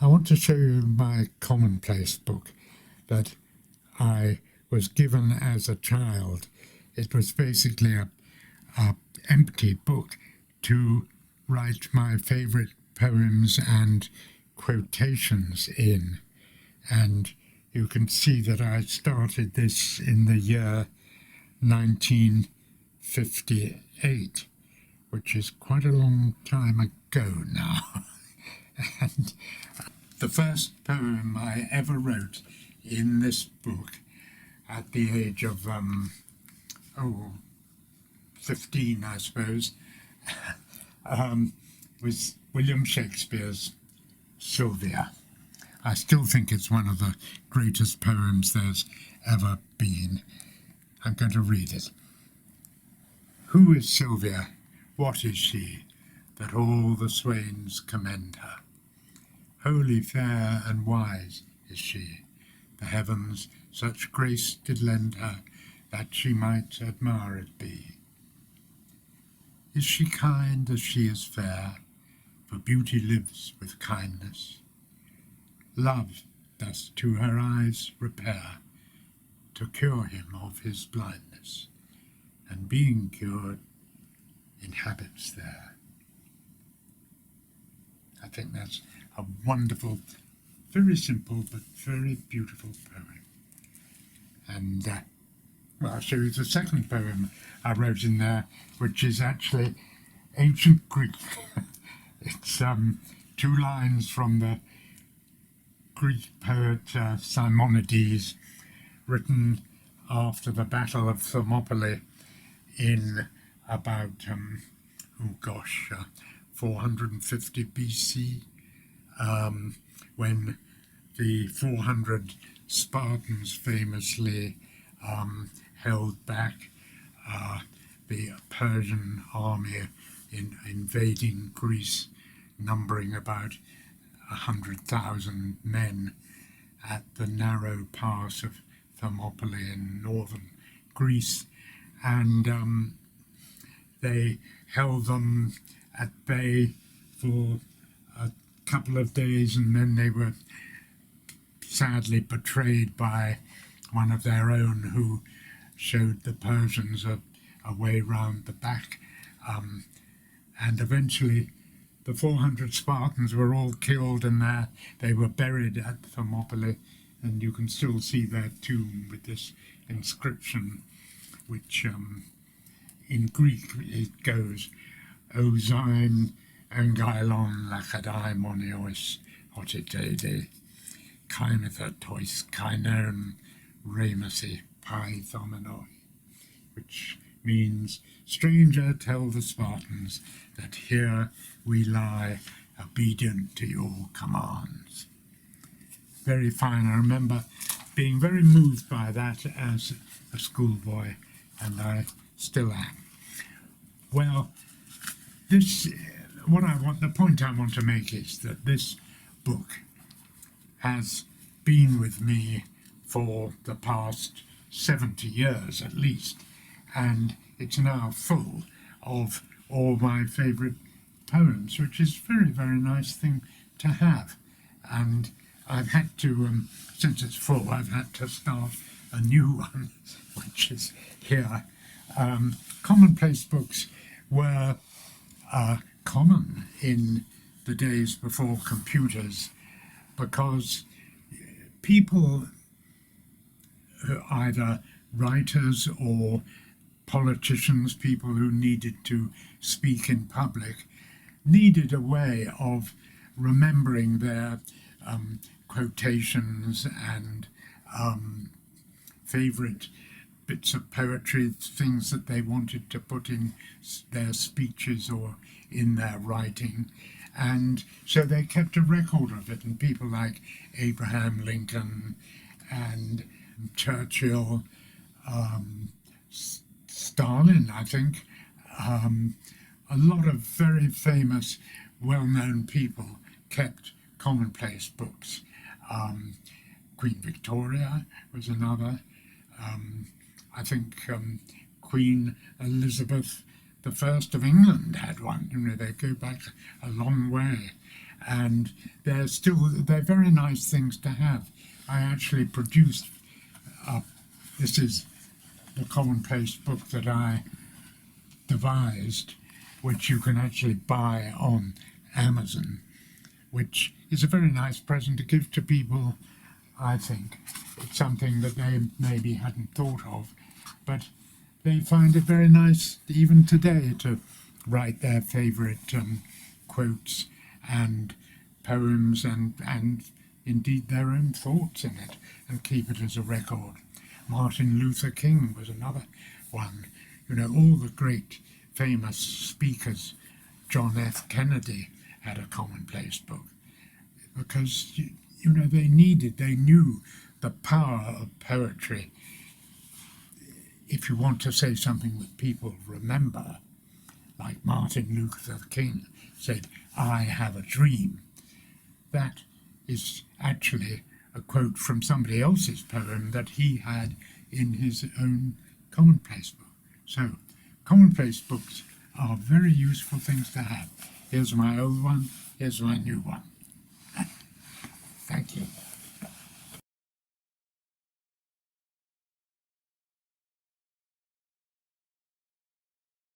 I want to show you my Commonplace book that I was given as a child. It was basically a empty book to write my favourite poems and quotations in. And you can see that I started this in the year 1958, which is quite a long time ago now. And the first poem I ever wrote in this book at the age of 15, I suppose, was William Shakespeare's Sylvia. I still think it's one of the greatest poems there's ever been. I'm going to read it. Who is Sylvia? What is she, that all the swains commend her? Holy, fair, and wise is she. The heavens such grace did lend her, that she might admired be. Is she kind as she is fair? For beauty lives with kindness. Love does to her eyes repair, to cure him of his blindness, and being cured, inhabits there. I think that's a wonderful, very simple but very beautiful poem. And I'll show you the second poem I wrote in there, which is actually ancient Greek. It's 2 lines from the Greek poet Simonides, written after the Battle of Thermopylae in about 450 BC, when the 400 Spartans famously held back the Persian army in invading Greece, numbering about 100,000 men at the narrow pass of Thermopylae in northern Greece, and they held them at bay for a couple of days, and then they were sadly betrayed by one of their own, who showed the Persians a way round the back, and eventually the 400 Spartans were all killed, and they were buried at Thermopylae, and you can still see their tomb with this inscription, which in Greek it goes, O Zine Engailon Lachadai Moniois Otitede Kainetha Tois Kainon Ramasi Pai Thomenoi, which means, stranger, tell the Spartans that here we lie obedient to your commands. Very fine. I remember being very moved by that as a schoolboy, and I still am. Well, the point I want to make is that this book has been with me for the past 70 years at least, and it's now full of all my favourite poems, which is a very, very nice thing to have. And I've had to, since it's full, I've had to start a new one, which is here. Commonplace books were common in the days before computers, because people, either writers or politicians, people who needed to speak in public, needed a way of remembering their quotations and favourite bits of poetry, things that they wanted to put in their speeches or in their writing. And so they kept a record of it, and people like Abraham Lincoln and Churchill, Stalin, I think, a lot of very famous, well-known people kept Commonplace books. Queen Victoria was another. I think Queen Elizabeth I of England had one. You know, they go back a long way. and they're very nice things to have. I actually produced, this is the Commonplace book that I devised, which you can actually buy on Amazon, which is a very nice present to give to people. I think it's something that they maybe hadn't thought of, but they find it very nice even today to write their favourite quotes and poems and indeed their own thoughts in it, and keep it as a record. Martin Luther King was another one. You know, all the great famous speakers. John F. Kennedy had a Commonplace book because, you know, they knew the power of poetry. If you want to say something that people remember, like Martin Luther King said, "I have a dream," that is actually a quote from somebody else's poem that he had in his own Commonplace book. So, Commonplace books are very useful things to have. Here's my old one, here's my new one.